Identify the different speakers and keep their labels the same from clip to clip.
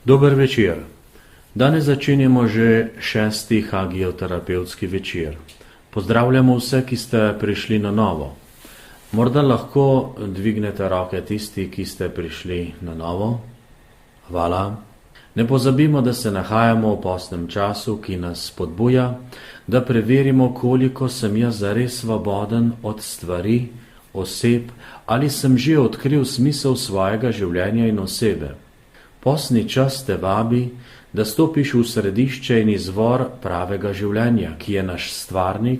Speaker 1: Dober večer. Danes začenjamo že 6. hagioterapevtski večer. Pozdravljamo vse, ki ste prišli na novo. Morda lahko dvignete roke tisti, ki ste prišli na novo. Hvala. Ne pozabimo, da se nahajamo v postnem času, ki nas spodbuja, da preverimo, koliko sem jaz zares svoboden od stvari, oseb, ali sem že odkril smisel svojega življenja in osebe. Postni čas te vabi, da stopiš v središče in izvor pravega življenja, ki je naš stvarnik,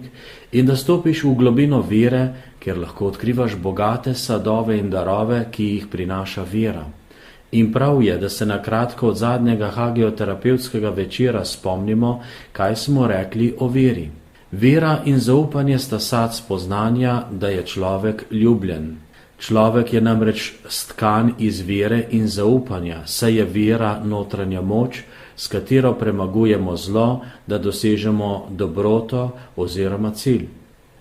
Speaker 1: in da stopiš v globino vere, kjer lahko odkrivaš bogate sadove in darove, ki jih prinaša vera. In prav je, da se na kratko od zadnjega hagioterapevtskega večera spomnimo, kaj smo rekli o veri. Vera in zaupanje sta sad spoznanja, da je človek ljubljen. Človek je namreč stkan iz vere in zaupanja, saj je vera notranja moč, s katero premagujemo zlo, da dosežemo dobroto oziroma cilj.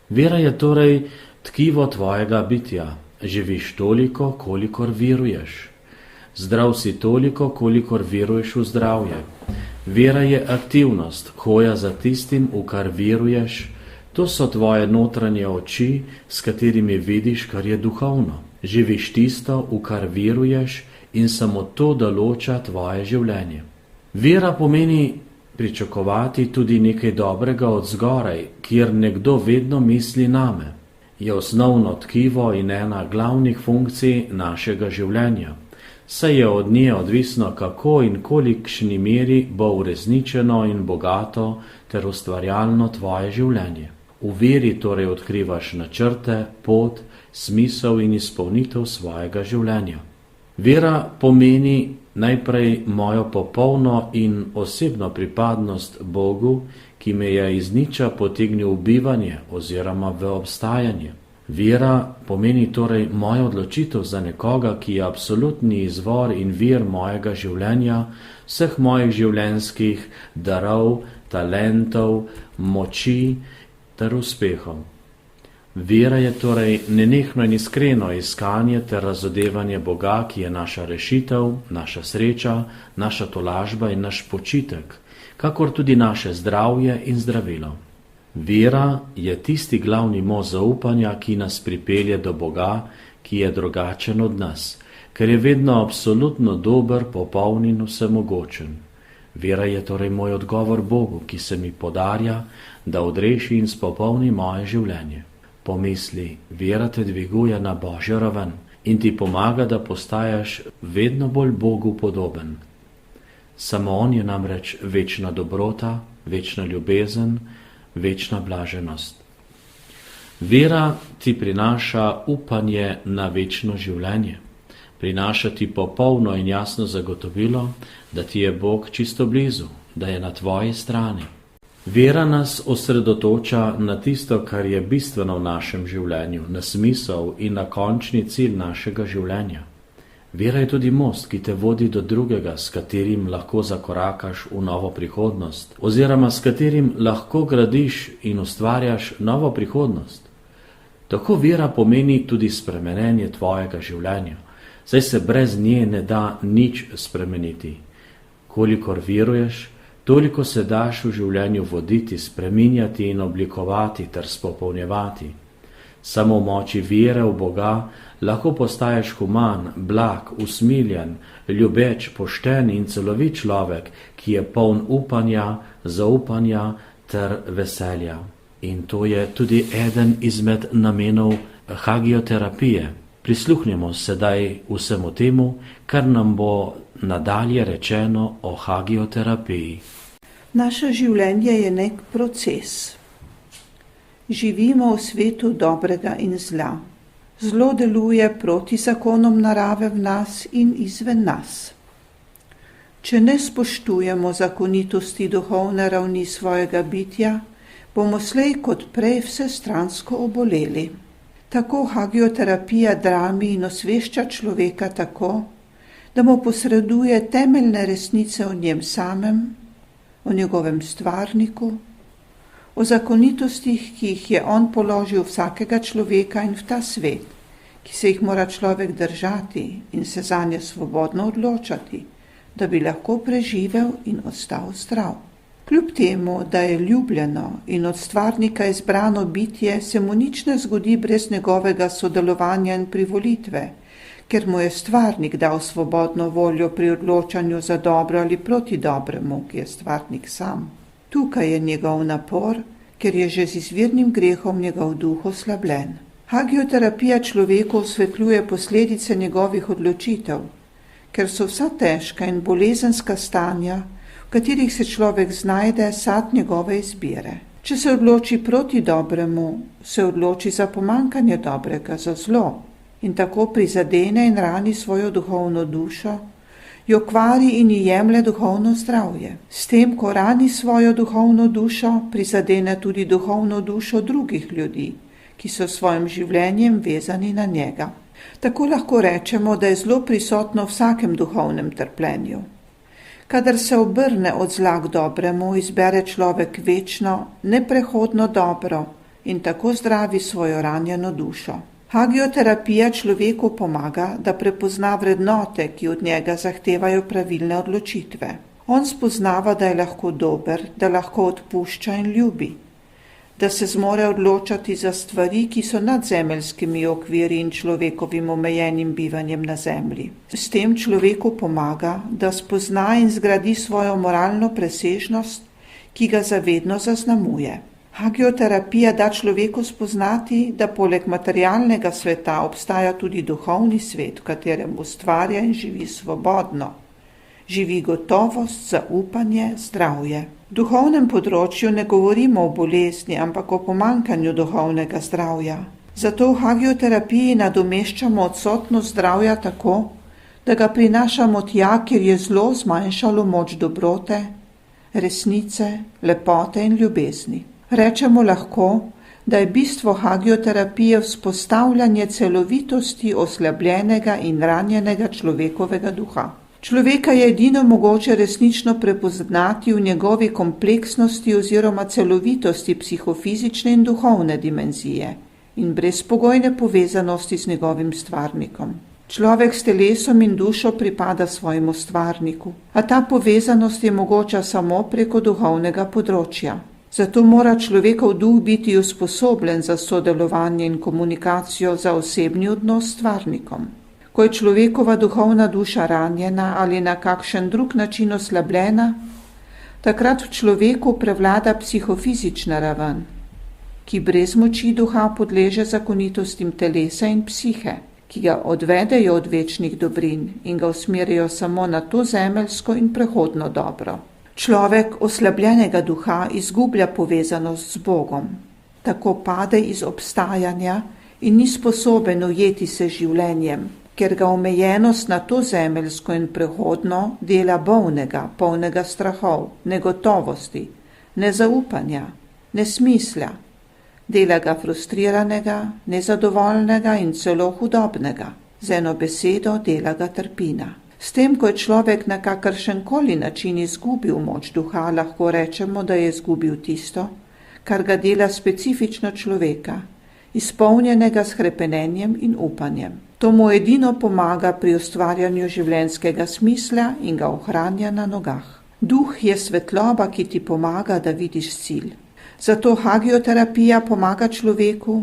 Speaker 1: Vera je torej tkivo tvojega bitja. Živiš toliko, kolikor veruješ. Zdrav si toliko, kolikor veruješ v zdravje. Vera je aktivnost, hoja za tistim, v kar veruješ. To so tvoje notranje oči, s katerimi vidiš, kar je duhovno. Živiš tisto, v kar veruješ, in samo to določa tvoje življenje. Vera pomeni pričakovati tudi nekaj dobrega od zgoraj, kjer nekdo vedno misli name. Je osnovno tkivo in ena glavnih funkcij našega življenja. Saj je od nje odvisno, kako in kolikšni meri bo uresničeno in bogato ter ustvarjalno tvoje življenje. V veri torej odkrivaš načrte, pot, smisel in izpolnitev svojega življenja. Vera pomeni najprej mojo popolno in osebno pripadnost Bogu, ki me je iz niča potegnil v bivanje oziroma v obstajanje. Vera pomeni torej mojo odločitev za nekoga, ki je absolutni izvor in vir mojega življenja, vseh mojih življenjskih darov, talentov, moči ter uspehov. Vera je torej nenehno in iskreno iskanje ter razodevanje Boga, ki je naša rešitev, naša sreča, naša tolažba in naš počitek, kakor tudi naše zdravje in zdravilo. Vera je tisti glavni most zaupanja, ki nas pripelje do Boga, ki je drugačen od nas, ker je vedno absolutno dober, popoln in vsemogočen. Vera je torej moj odgovor Bogu, ki se mi podarja, da odreši in spopolni moje življenje. Pomisli, vera te dviguje na Božjo raven in ti pomaga, da postajaš vedno bolj Bogu podoben. Samo on je namreč večna dobrota, večna ljubezen, večna blaženost. Vera ti prinaša upanje na večno življenje. Prinaša ti popolno in jasno zagotovilo, da ti je Bog čisto blizu, da je na tvoji strani. Vera nas osredotoča na tisto, kar je bistveno v našem življenju, na smisel in na končni cilj našega življenja. Vera je tudi most, ki te vodi do drugega, s katerim lahko zakorakaš v novo prihodnost, oziroma s katerim lahko gradiš in ustvarjaš novo prihodnost. Tako vera pomeni tudi spremenjenje tvojega življenja, saj se brez nje ne da nič spremeniti. Kolikor veruješ, toliko se daš v življenju voditi, spreminjati in oblikovati ter spopolnjevati. Samo v moči vere v Boga lahko postaješ human, blag, usmiljen, ljubeč, pošten in celovit človek, ki je poln upanja, zaupanja ter veselja. In to je tudi eden izmed namenov hagioterapije. Prisluhnimo sedaj vsemu temu, kar nam bo nadalje rečeno o hagioterapiji.
Speaker 2: Naše življenje je nek proces. Živimo v svetu dobrega in zla. Zlo deluje proti zakonom narave v nas in izven nas. Če ne spoštujemo zakonitosti duhovne ravni svojega bitja, bomo slej kot prej vsestransko oboleli. Tako hagioterapija drami in osvešča človeka tako, da mu posreduje temeljne resnice o njem samem, o njegovem stvarniku, o zakonitostih, ki jih je on položil vsakega človeka in v ta svet, ki se jih mora človek držati in se zanje svobodno odločati, da bi lahko preživel in ostal zdrav. Kljub temu, da je ljubljeno in od stvarnika izbrano bitje, se mu nič ne zgodi brez njegovega sodelovanja in privolitve, ker mu je stvarnik dal svobodno voljo pri odločanju za dobro ali proti dobremu, ki je stvarnik sam. Tukaj je njegov napor, ker je že z izvirnim grehom njegov duh oslabljen. Hagioterapija človeku osvetljuje posledice njegovih odločitev, ker so vsa težka in bolezenska stanja, v katerih se človek znajde, sad njegove izbire. Če se odloči proti dobremu, se odloči za pomanjkanje dobrega, za zlo, in tako prizadene in rani svojo duhovno dušo, jo kvari in ji jemlje duhovno zdravje. S tem, ko rani svojo duhovno dušo, prizadene tudi duhovno dušo drugih ljudi, ki so svojim življenjem vezani na njega. Tako lahko rečemo, da je zlo prisotno v vsakem duhovnem trpljenju. Kadar se obrne od zla k dobremu, izbere človek večno, neprehodno dobro in tako zdravi svojo ranjeno dušo. Hagioterapija človeku pomaga, da prepozna vrednote, ki od njega zahtevajo pravilne odločitve. On spoznava, da je lahko dober, da lahko odpušča in ljubi, da se zmore odločati za stvari, ki so nad zemeljskimi okviri in človekovim omejenim bivanjem na zemlji. S tem človeku pomaga, da spozna in zgradi svojo moralno presežnost, ki ga zavedno zaznamuje. Hagioterapija da človeku spoznati, da poleg materialnega sveta obstaja tudi duhovni svet, v katerem ustvarja in živi svobodno. Živi gotovost, zaupanje, zdravje. V duhovnem področju ne govorimo o bolezni, ampak o pomanjkanju duhovnega zdravja. Zato v hagioterapiji nadomeščamo odsotnost zdravja tako, da ga prinašamo tja, kjer je zlo zmanjšalo moč dobrote, resnice, lepote in ljubezni. Rečemo lahko, da je bistvo hagioterapije vzpostavljanje celovitosti oslabljenega in ranjenega človekovega duha. Človeka je edino mogoče resnično prepoznati v njegovi kompleksnosti oziroma celovitosti psihofizične in duhovne dimenzije in brezpogojne povezanosti z njegovim stvarnikom. Človek s telesom in dušo pripada svojemu stvarniku, a ta povezanost je mogoča samo preko duhovnega področja. Zato mora človekov duh biti usposobljen za sodelovanje in komunikacijo, za osebni odnos s stvarnikom. Ko je človekova duhovna duša ranjena ali na kakšen drug način oslabljena, takrat v človeku prevlada psihofizična raven, ki brez moči duha podleže zakonitostim telesa in psihe, ki ga odvedejo od večnih dobrin in ga usmerijo samo na to zemeljsko in prehodno dobro. Človek oslabljenega duha izgublja povezanost z Bogom. Tako pade iz obstajanja in ni sposoben ujeti se življenjem, ker ga omejenost na to zemeljsko in prehodno dela bolnega, polnega strahov, negotovosti, nezaupanja, nesmisla, dela ga frustriranega, nezadovoljnega in celo hudobnega. Z eno besedo dela ga trpina. S tem, ko je človek na kakršenkoli način izgubil moč duha, lahko rečemo, da je izgubil tisto, kar ga dela specifično človeka, izpolnjenega s hrepenenjem in upanjem. To mu edino pomaga pri ustvarjanju življenjskega smisla in ga ohranja na nogah. Duh je svetloba, ki ti pomaga, da vidiš cilj. Zato hagioterapija pomaga človeku,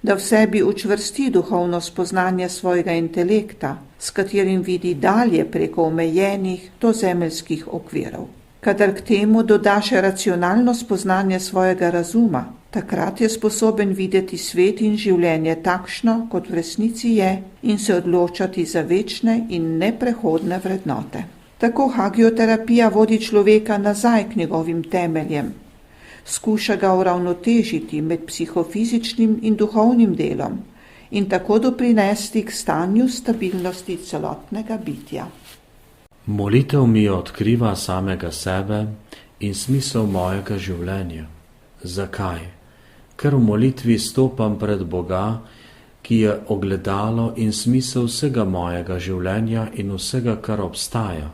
Speaker 2: da v sebi učvrsti duhovno spoznanje svojega intelekta, s katerim vidi dalje preko omejenih dozemeljskih okvirov. Kadar k temu doda še racionalno spoznanje svojega razuma, takrat je sposoben videti svet in življenje takšno, kot v resnici je, in se odločati za večne in neprehodne vrednote. Tako hagioterapija vodi človeka nazaj k njegovim temeljem, skuša ga uravnotežiti med psihofizičnim in duhovnim delom in tako doprinesti k stanju stabilnosti celotnega bitja.
Speaker 1: Molitev mi odkriva samega sebe in smisel mojega življenja. Zakaj? Ker v molitvi stopam pred Boga, ki je ogledalo in smisel vsega mojega življenja in vsega, kar obstaja.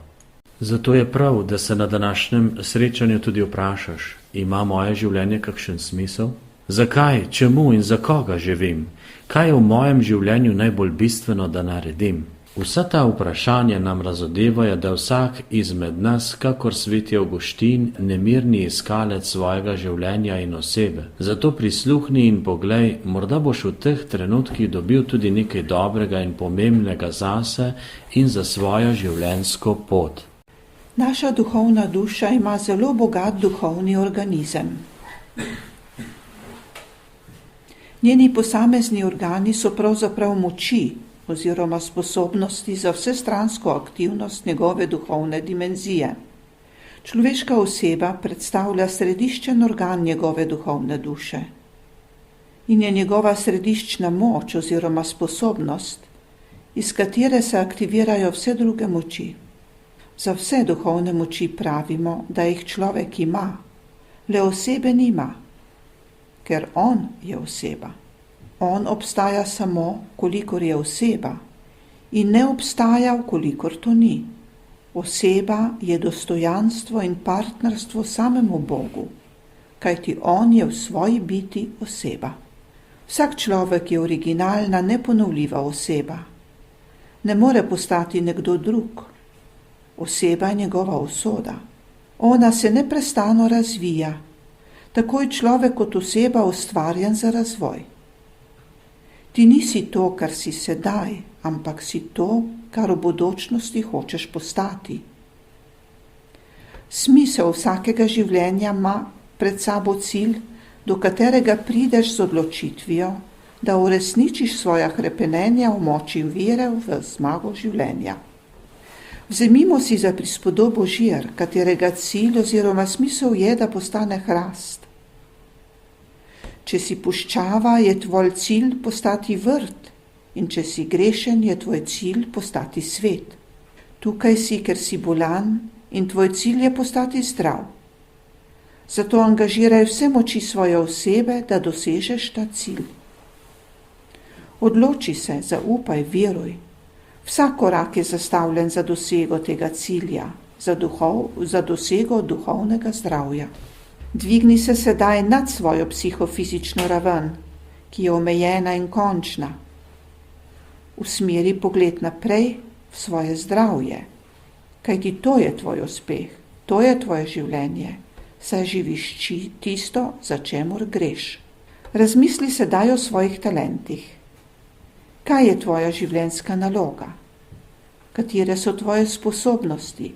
Speaker 1: Zato je prav, da se na današnjem srečanju tudi vprašaš, ima moje življenje kakšen smisel? Zakaj, čemu in za koga živim? Kaj je v mojem življenju najbolj bistveno, da naredim? Vsa ta vprašanja nam razodevajo, da vsak izmed nas, kakor sveti Avguštin, nemirni iskalec svojega življenja in osebe. Zato prisluhni in poglej, morda boš v teh trenutkih dobil tudi nekaj dobrega in pomembnega zase in za svojo življenjsko pot.
Speaker 2: Naša duhovna duša ima zelo bogat duhovni organizem. Njeni posamezni organi so pravzaprav moči oziroma sposobnosti za vsestransko aktivnost njegove duhovne dimenzije. Človeška oseba predstavlja središčen organ njegove duhovne duše in je njegova središčna moč oziroma sposobnost, iz katere se aktivirajo vse druge moči. Za vse duhovne moči pravimo, da jih človek ima, le osebe nima, ker on je oseba. On obstaja samo, kolikor je oseba, in ne obstaja, kolikor to ni. Oseba je dostojanstvo in partnerstvo samemu Bogu, kajti on je v svoji biti oseba. Vsak človek je originalna, neponovljiva oseba. Ne more postati nekdo drug. Oseba je njegova usoda. Ona se neprestano razvija. Tako je človek kot oseba ustvarjen za razvoj. Ti nisi to, kar si sedaj, ampak si to, kar v bodočnosti hočeš postati. Smisel vsakega življenja ima pred sabo cilj, do katerega prideš z odločitvijo, da uresničiš svoja hrepenenja v moči vere v zmago življenja. Vzemimo si za prispodobo žir, katerega cilj oziroma smisel je, da postane hrast. Če si puščava, je tvoj cilj postati vrt, in če si grešen, je tvoj cilj postati svet. Tukaj si, ker si bolan, in tvoj cilj je postati zdrav. Zato angažiraj vse moči svoje osebe, da dosežeš ta cilj. Odloči se, zaupaj, veruj. Vsak korak je zastavljen za dosego tega cilja, za dosego duhovnega zdravja. Dvigni se sedaj nad svojo psihofizično raven, ki je omejena in končna. Usmeri pogled naprej v svoje zdravje, kajti to je tvoj uspeh, to je tvoje življenje, saj živiš tisto, za čemur greš. Razmisli sedaj o svojih talentih. Kaj je tvoja življenjska naloga? Katere so tvoje sposobnosti?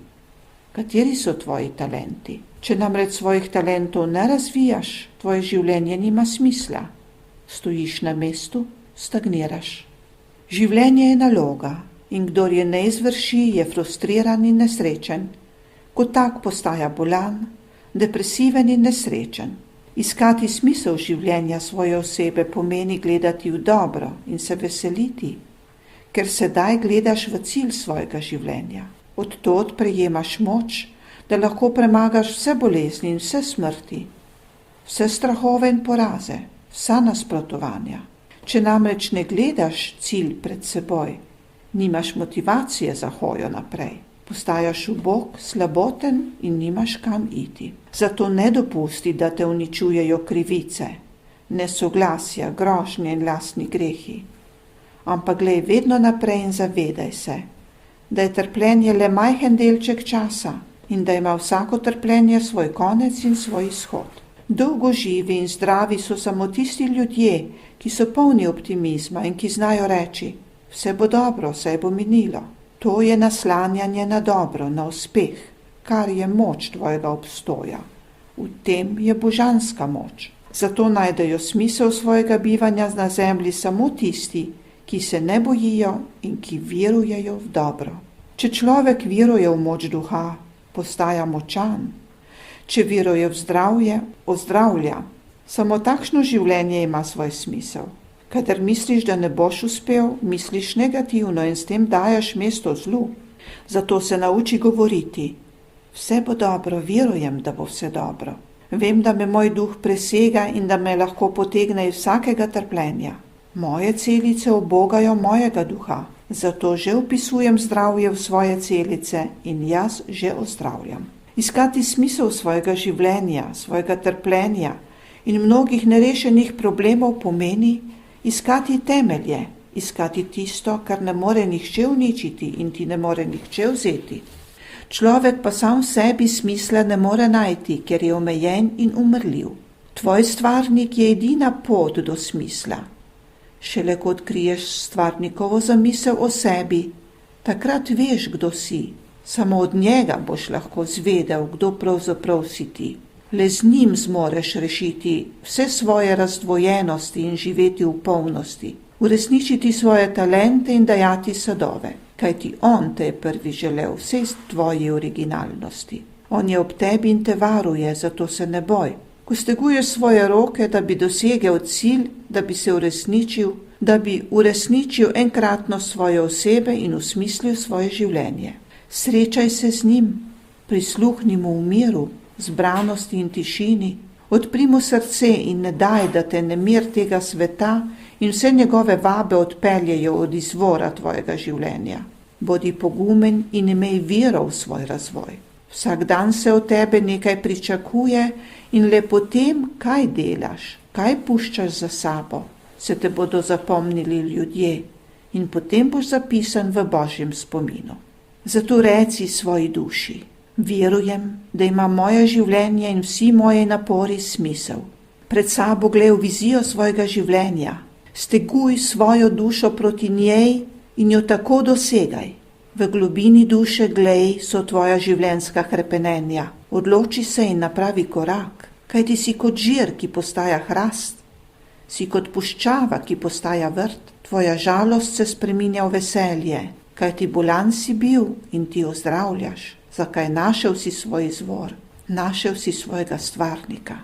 Speaker 2: Kateri so tvoji talenti? Če namreč svojih talentov ne razvijaš, tvoje življenje nima smisla. Stojiš na mestu, stagniraš. Življenje je naloga in kdor je ne izvrši, je frustriran in nesrečen. Kot tak postaja bolan, depresiven in nesrečen. Iskati smisel življenja svoje osebe pomeni gledati v dobro in se veseliti, ker sedaj gledaš v cilj svojega življenja. Od tod prejemaš moč, da lahko premagaš vse bolezni in vse smrti, vse strahove in poraze, vsa nasprotovanja. Če namreč ne gledaš cilj pred seboj, nimaš motivacije za hojo naprej. Postajaš ubog, slaboten in nimaš kam iti. Zato ne dopusti, da te uničujejo krivice, nesoglasja, grožnje in lastni grehi. Ampak glej vedno naprej in zavedaj se, da je trpljenje le majhen delček časa in da ima vsako trpljenje svoj konec in svoj izhod. Dolgo živi in zdravi so samo tisti ljudje, ki so polni optimizma in ki znajo reči, vse bo dobro, vse bo minilo. To je naslanjanje na dobro, na uspeh, kar je moč tvojega obstoja. V tem je božanska moč. Zato najdejo smisel svojega bivanja na zemlji samo tisti, ki se ne bojijo in ki verujejo v dobro. Če človek veruje v moč duha, postaja močan. Če veruje v zdravje, ozdravlja. Samo takšno življenje ima svoj smisel. Kadar misliš, da ne boš uspel, misliš negativno in s tem daješ mesto zlu. Zato se nauči govoriti, vse bo dobro, verujem, da bo vse dobro. Vem, da me moj duh presega in da me lahko potegne iz vsakega trpljenja. Moje celice ubogajo mojega duha, zato že vpisujem zdravje v svoje celice in jaz že ozdravljam. Iskati smisel svojega življenja, svojega trpljenja in mnogih nerešenih problemov pomeni iskati temelje, iskati tisto, kar ne more nihče uničiti in ti ne more nihče vzeti. Človek pa sam v sebi smisla ne more najti, ker je omejen in umrljiv. Tvoj stvarnik je edina pot do smisla. Šele ko odkriješ stvarnikovo zamisel o sebi, takrat veš, kdo si. Samo od njega boš lahko zvedel, kdo pravzaprav si ti. Le z njim zmoreš rešiti vse svoje razdvojenosti in živeti v polnosti, uresničiti svoje talente in dajati sadove, kajti on te je prvi želel vse tvoje originalnosti. On je ob tebi in te varuje, zato se ne boj. Ko steguješ svoje roke, da bi dosegel cilj, da bi se uresničil, da bi uresničil enkratno svoje osebe in usmislil svoje življenje. Srečaj se z njim, prisluhni mu v miru, zbranosti in tišini, odpri mu srce in ne daj, da te nemir tega sveta in vse njegove vabe odpeljejo od izvora tvojega življenja. Bodi pogumen in imej vero v svoj razvoj. Vsak dan se od tebe nekaj pričakuje in le potem, kaj delaš, kaj puščaš za sabo, se te bodo zapomnili ljudje in potem boš zapisan v Božjem spominu. Zato reci svoji duši: verujem, da ima moje življenje in vsi moje napori smisel. Pred sabo glej v vizijo svojega življenja, steguj svojo dušo proti njej in jo tako dosegaj. V globini duše glej so tvoja življenjska hrepenenja. Odloči se in napravi korak, kajti si kot žir, ki postaja hrast. Si kot puščava, ki postaja vrt. Tvoja žalost se spreminja v veselje, kajti bolan si bil in ti ozdravljaš. Zakaj našel si svoj izvor, našel si svojega stvarnika.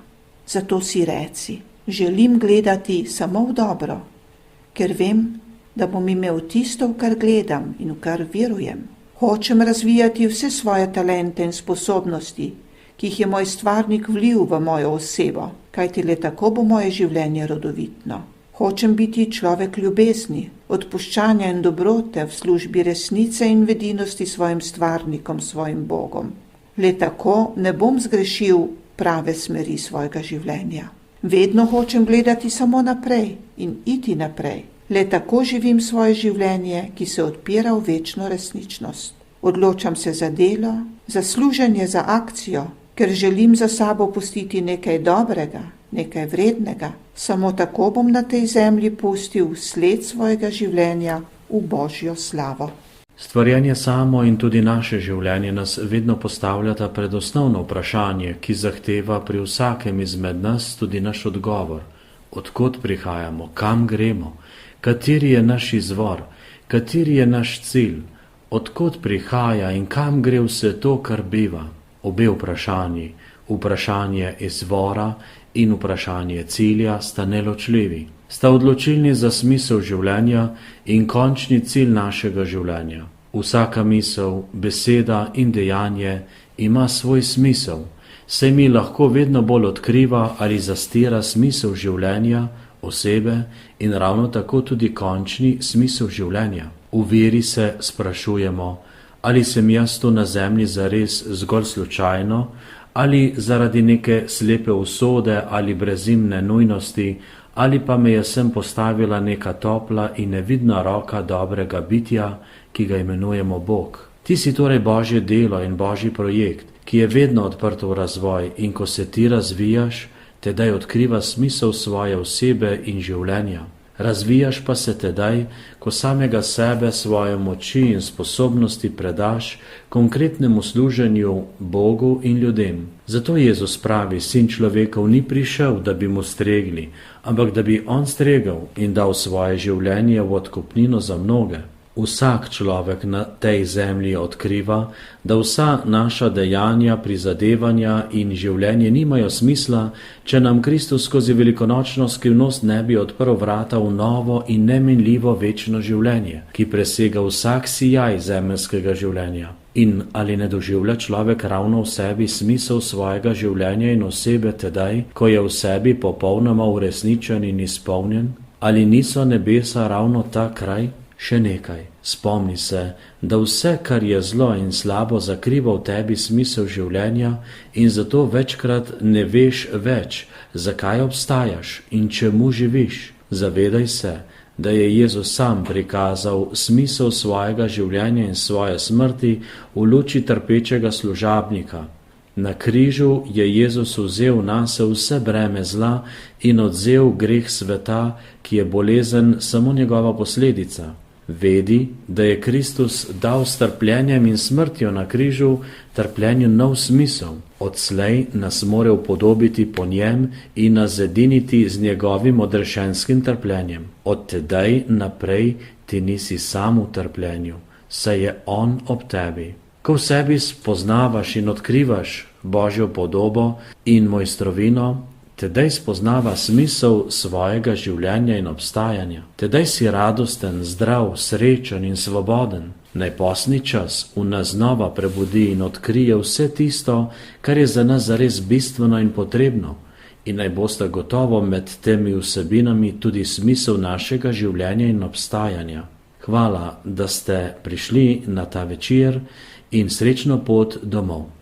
Speaker 2: Zato si reci: želim gledati samo v dobro, ker vem, da bom imel tisto, v kar gledam in v kar verujem. Hočem razvijati vse svoje talente in sposobnosti, ki jih je moj stvarnik vlil v mojo osebo, kajti le tako bo moje življenje rodovitno. Hočem biti človek ljubezni, odpuščanja in dobrote v službi resnice in vedinosti svojim stvarnikom, svojim Bogom. Le tako ne bom zgrešil prave smeri svojega življenja. Vedno hočem gledati samo naprej in iti naprej. Le tako živim svoje življenje, ki se odpira v večno resničnost. Odločam se za delo, za služenje, za akcijo, ker želim za sabo pustiti nekaj dobrega, nekaj vrednega. Samo tako bom na tej zemlji pustil sled svojega življenja v Božjo slavo.
Speaker 1: Stvarjenje samo in tudi naše življenje nas vedno postavljata pred osnovno vprašanje, ki zahteva pri vsakem izmed nas tudi naš odgovor. Odkot prihajamo, kam gremo, kateri je naš izvor, kateri je naš cilj, odkot prihaja in kam gre vse to, kar biva. Obe vprašanji, vprašanje izvora in vprašanje cilja, sta neločljivi. Sta odločilni za smisel življenja in končni cilj našega življenja. Vsaka misel, beseda in dejanje ima svoj smisel, saj mi lahko vedno bolj odkriva ali zastira smisel življenja, osebe in ravno tako tudi končni smisel življenja. V veri se sprašujemo, ali sem jaz tu na zemlji zares zgolj slučajno, ali zaradi neke slepe usode ali brezimne nujnosti, ali pa me je sem postavila neka topla in nevidna roka dobrega bitja, ki ga imenujemo Bog. Ti si torej Božje delo in Božji projekt, ki je vedno odprt v razvoj, in ko se ti razvijaš, tedaj odkriva smisel svoje osebe in življenja. Razvijaš pa se tedaj, ko samega sebe, svoje moči in sposobnosti predaš konkretnemu služenju Bogu in ljudem. Zato Jezus pravi: Sin človekov ni prišel, da bi mu stregli, ampak da bi on stregel in dal svoje življenje v odkupnino za mnoge. Vsak človek na tej zemlji odkriva, da vsa naša dejanja, prizadevanja in življenje nimajo smisla, če nam Kristus skozi velikonočno skrivnost ne bi odprl vrata v novo in neminljivo večno življenje, ki presega vsak sijaj zemeljskega življenja. In ali ne doživlja človek ravno v sebi smisel svojega življenja in osebe tedaj, ko je v sebi popolnoma uresničen in izpolnjen? Ali niso nebesa ravno ta kraj? Še nekaj, spomni se, da vse, kar je zlo in slabo, zakriva v tebi smisel življenja in zato večkrat ne veš več, zakaj obstajaš in čemu živiš. Zavedaj se, da je Jezus sam prikazal smisel svojega življenja in svoje smrti v luči trpečega služabnika. Na križu je Jezus vzel nase vse breme zla in odvzel greh sveta, ki je bolezen samo njegova posledica. Vedi, da je Kristus dal s trpljenjem in smrtjo na križu trpljenju nov smisel. Odslej nas more upodobiti po njem in nas zediniti z njegovim odrešenskim trpljenjem. Od tedaj naprej ti nisi sam v trpljenju, saj je on ob tebi. Ko v sebi spoznavaš in odkrivaš Božjo podobo in mojstrovino, tedaj spoznava smisel svojega življenja in obstajanja. Tedaj si radosten, zdrav, srečen in svoboden. Naj postni čas v nas znova prebudi in odkrije vse tisto, kar je za nas zares bistveno in potrebno, in naj bosta gotovo med temi vsebinami tudi smisel našega življenja in obstajanja. Hvala, da ste prišli na ta večer in srečno pot domov.